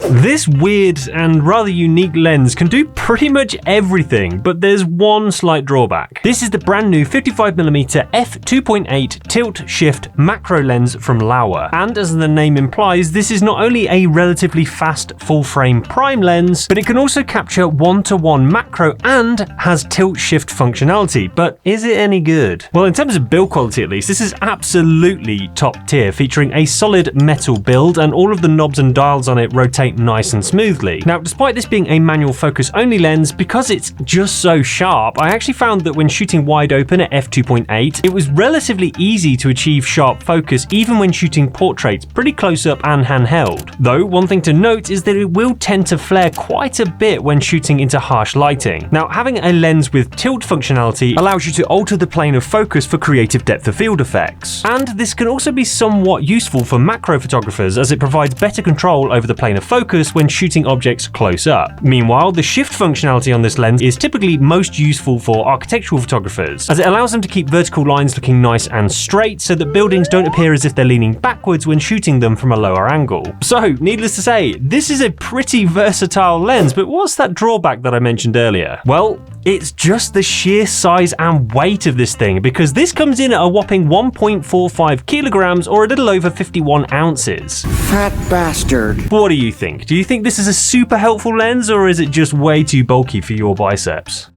This weird and rather unique lens can do pretty much everything, but there's one slight drawback. This is the brand new 55mm f2.8 tilt-shift macro lens from Laowa, and as the name implies, this is not only a relatively fast full-frame prime lens, but it can also capture 1:1 macro and has tilt-shift functionality. But is it any good? Well, in terms of build quality at least, this is absolutely top tier, featuring a solid metal build and all of the knobs and dials on it rotate nice and smoothly. Now, despite this being a manual focus only lens, because it's just so sharp, I actually found that when shooting wide open at f2.8, it was relatively easy to achieve sharp focus even when shooting portraits pretty close up and handheld. Though, one thing to note is that it will tend to flare quite a bit when shooting into harsh lighting. Now, having a lens with tilt functionality allows you to alter the plane of focus for creative depth of field effects. And this can also be somewhat useful for macro photographers, as it provides better control over the plane of focus when shooting objects close up. Meanwhile, the shift functionality on this lens is typically most useful for architectural photographers, as it allows them to keep vertical lines looking nice and straight so that buildings don't appear as if they're leaning backwards when shooting them from a lower angle. So, needless to say, this is a pretty versatile lens, but what's that drawback that I mentioned earlier? Well, it's just the sheer size and weight of this thing, because this comes in at a whopping 1.45 kilograms or a little over 51 ounces. Fat bastard. What do you think? Do you think this is a super helpful lens, or is it just way too bulky for your biceps?